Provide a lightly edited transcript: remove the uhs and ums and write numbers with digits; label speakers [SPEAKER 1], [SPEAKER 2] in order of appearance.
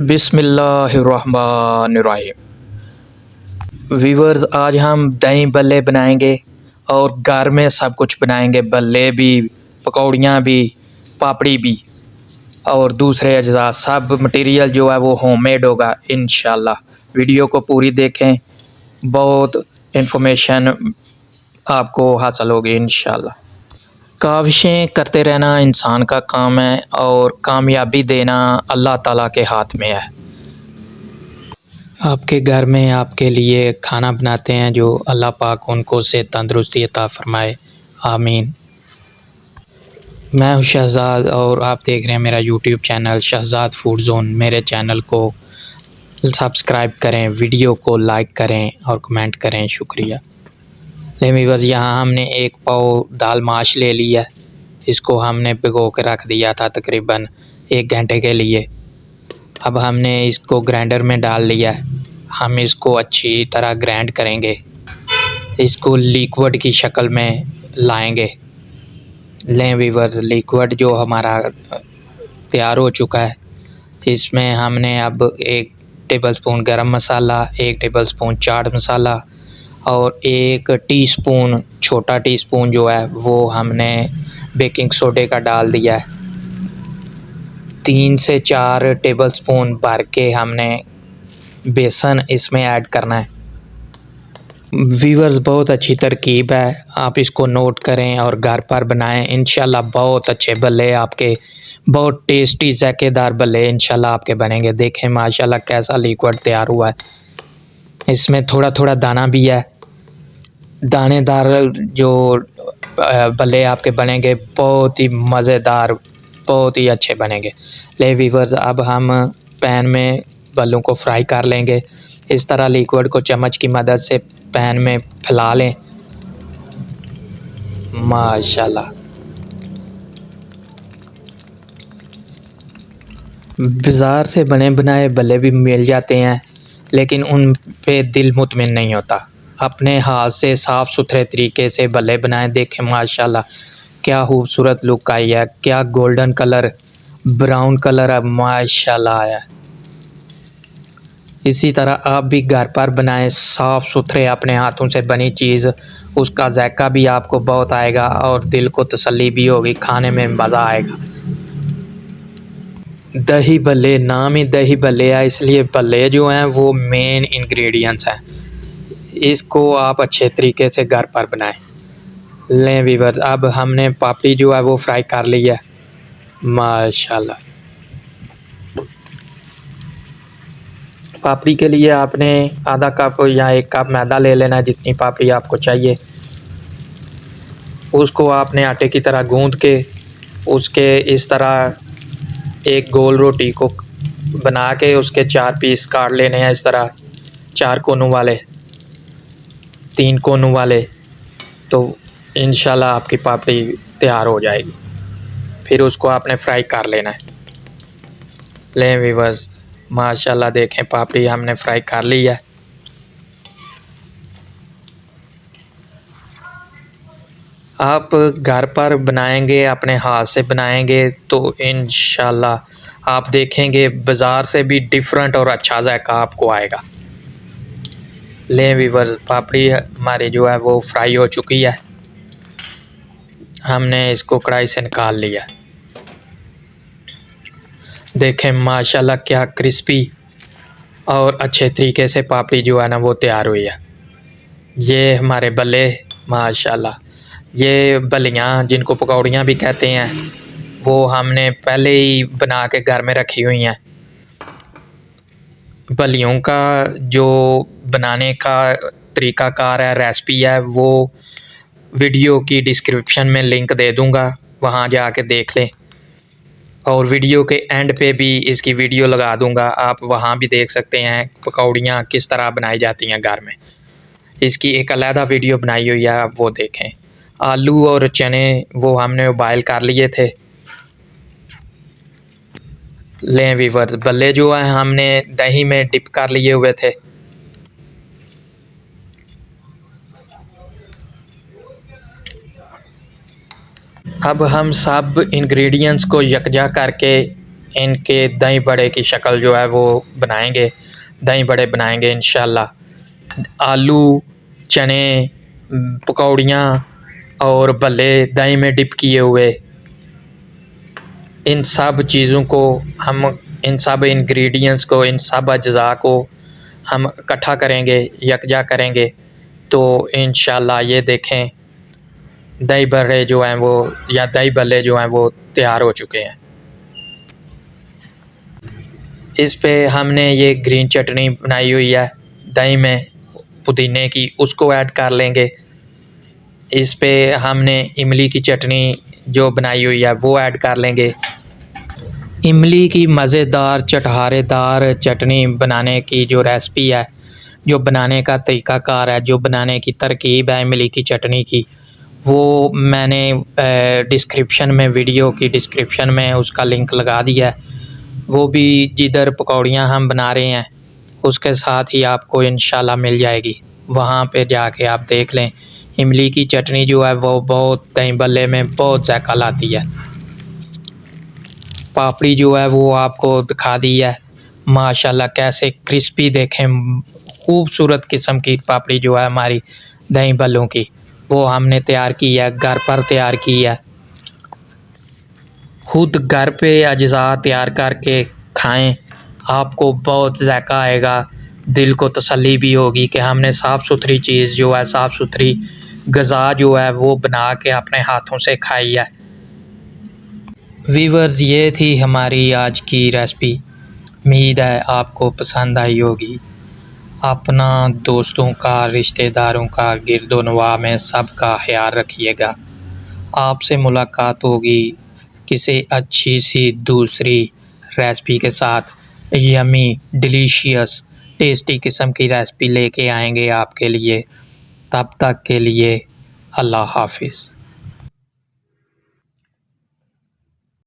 [SPEAKER 1] बिस्मिल्लाहिर्रहमानिर्रहीम। वीवर्स, आज हम दही बल्ले बनाएंगे और घर में सब कुछ बनाएंगे। बल्ले भी, पकौड़ियाँ भी, पापड़ी भी और दूसरे अज्जा। सब मटेरियल जो है वो होममेड होगा इंशाल्लाह। वीडियो को पूरी देखें, बहुत इन्फॉर्मेशन आपको हासिल होगी इंशाल्लाह। काविशें करते रहना इंसान का काम है और कामयाबी देना अल्लाह ताला के हाथ में है। आपके घर में आपके लिए खाना बनाते हैं जो अल्लाह पाक उनको से तंदुरुस्ती अता फ़रमाए, आमीन। मैं हूँ शहज़ाद और आप देख रहे हैं मेरा YouTube channel Shahzad food zone. मेरे चैनल को सब्सक्राइब करें, वीडियो को लाइक करें और कमेंट करें, शुक्रिया। लेकिन बस यहाँ हमने एक पाव दाल माश ले लिया, इसको हमने भिगो के रख दिया था तकरीबन 1 घंटे के लिए। अब हमने इसको ग्राइंडर में डाल लिया। हम इसको अच्छी तरह ग्राइंड करेंगे, इसको लिक्विड की शक्ल में लाएंगे। लें वीवर्स, लिक्विड जो हमारा तैयार हो चुका है, इसमें हमने अब 1 टेबलस्पून गरम मसाला, 1 टेबलस्पून चाट मसाला और 1 टीस्पून, छोटा टीस्पून जो है वो हमने बेकिंग सोडे का डाल दिया है। 3 से 4 टेबलस्पून भर के हमने बेसन इसमें ऐड करना है। वीवर्स, बहुत अच्छी तरकीब है, आप इसको नोट करें और घर पर बनाएं। इंशाल्लाह बहुत अच्छे भल्ले आपके, बहुत टेस्टी ज़ायकेदार भल्ले इंशाल्लाह आपके बनेंगे। देखें माशाल्लाह कैसा लिक्विड तैयार हुआ है। इसमें थोड़ा थोड़ा दाना भी है। दानेदार जो भल्ले आपके बनेंगे बहुत ही मज़ेदार, बहुत ही अच्छे बनेंगे। ले वीवर्स, अब हम पैन में भल्लों को फ्राई कर लेंगे। इस तरह लिक्विड को चम्मच की मदद से पैन में फैला लें। माशाल्लाह, बाज़ार से बने बनाए भल्ले भी मिल जाते हैं, लेकिन उन पे दिल मुतमिन नहीं होता। अपने हाथ से साफ़ सुथरे तरीके से भल्ले बनाएं। देखें माशाल्लाह क्या खूबसूरत लुक आई है, क्या गोल्डन कलर, ब्राउन कलर अब माशाल्लाह आया। इसी तरह आप भी घर पर बनाएं, साफ़ सुथरे अपने हाथों से बनी चीज़, उसका जायका भी आपको बहुत आएगा और दिल को तसल्ली भी होगी, खाने में मज़ा आएगा। दही भल्ले, नाम ही दही भल्ले है, इसलिए भल्ले जो हैं वो मेन इंग्रेडिएंट्स हैं। इसको आप अच्छे तरीके से घर पर बनाएं। लें वीवर्स, अब हमने पापड़ी जो है वो फ्राई कर ली है माशाल्लाह। पापड़ी के लिए आपने आधा कप या 1 कप मैदा ले लेना, जितनी पापड़ी आपको चाहिए। उसको आपने आटे की तरह गूंद के उसके इस तरह एक गोल रोटी को बना के उसके 4 पीस काट लेने हैं। इस तरह 4 कोनों वाले, 3 कोनों वाले, तो इंशाल्लाह आपकी पापड़ी तैयार हो जाएगी। फिर उसको आपने फ्राई कर लेना है। लें वीवर्स, माशाल्लाह देखें पापड़ी हमने फ्राई कर ली है। आप घर पर बनाएंगे, अपने हाथ से बनाएंगे तो इंशाल्लाह आप देखेंगे बाज़ार से भी डिफरेंट और अच्छा जायका आपको आएगा। लें वीवर्स, पापड़ी हमारी जो है वो फ्राई हो चुकी है। हमने इसको कढ़ाई से निकाल लिया। देखें माशाल्लाह क्या क्रिस्पी और अच्छे तरीके से पापड़ी जो है ना वो तैयार हुई है। ये हमारे भल्ले माशाल्लाह, ये बलियाँ जिनको पकौड़ियाँ भी कहते हैं, वो हमने पहले ही बना के घर में रखी हुई हैं। बलियों का जो बनाने का तरीक़ाकार है, रेसिपी है, वो वीडियो की डिस्क्रिप्शन में लिंक दे दूँगा, वहाँ जाके देख लें। और वीडियो के एंड पे भी इसकी वीडियो लगा दूँगा, आप वहाँ भी देख सकते हैं पकौड़ियाँ किस तरह बनाई जाती हैं घर में। इसकी एक अलहदा वीडियो बनाई हुई है, आप वो देखें। आलू और चने वो हमने बॉयल कर लिए थे। लें वीवर्स, भल्ले जो है हमने दही में डिप कर लिए हुए थे। अब हम सब इंग्रेडिएंट्स को यकजा करके इनके दही बड़े की शक्ल जो है वो बनाएंगे, दही बड़े बनाएंगे इंशाल्लाह। आलू, चने, पकौड़ियाँ और भल्ले दही में डिप किए हुए, इन सब चीज़ों को हम, इन सब इंग्रेडिएंट्स को, इन सब अज्जा को हम इकट्ठा करेंगे, यकजा करेंगे, तो इंशाल्लाह ये देखें दही बड़े जो हैं वो, या दही भल्ले जो हैं वो तैयार हो चुके हैं। इस पे हमने ये ग्रीन चटनी बनाई हुई है दही में पुदीने की, उसको ऐड कर लेंगे। इस पे हमने इमली की चटनी जो बनाई हुई है वो ऐड कर लेंगे। इमली की मज़ेदार चटहारेदार चटनी बनाने की जो रेसिपी है, जो बनाने का तरीक़ाकार है, जो बनाने की तरकीब है इमली की चटनी की, वो मैंने डिस्क्रिप्शन में, वीडियो की डिस्क्रिप्शन में उसका लिंक लगा दिया है। वो भी जिधर पकौड़ियाँ हम बना रहे हैं उसके साथ ही आपको इंशाल्लाह मिल जाएगी, वहाँ पे जाके आप देख लें। इमली की चटनी जो है वो बहुत दही भल्ले में बहुत ज़ायक़ा लाती है। पापड़ी जो है वो आपको दिखा दी है माशाल्लाह, कैसे क्रिस्पी देखें, खूबसूरत किस्म की पापड़ी जो है हमारी दही भल्लों की, वो हमने तैयार की है, घर पर तैयार की है। खुद घर पे अज्जा तैयार करके खाएं, आपको बहुत ज़ायक़ा आएगा, दिल को तसल्ली भी होगी कि हमने साफ़ सुथरी चीज़ जो है, साफ़ सुथरी ग़िज़ा जो है वो बना के अपने हाथों से खाई है। व्यूअर्स, ये थी हमारी आज की रेसिपी, उम्मीद है आपको पसंद आई होगी। अपना, दोस्तों का, रिश्तेदारों का, गिरदोनवा में सबका ख्याल रखिएगा। आपसे मुलाकात होगी किसी अच्छी सी दूसरी रेसिपी के साथ, यम्मी डिलीशियस टेस्टी किस्म की रेसिपी लेके आएंगे आपके लिए। तब तक के लिए अल्लाह हाफ़िज़।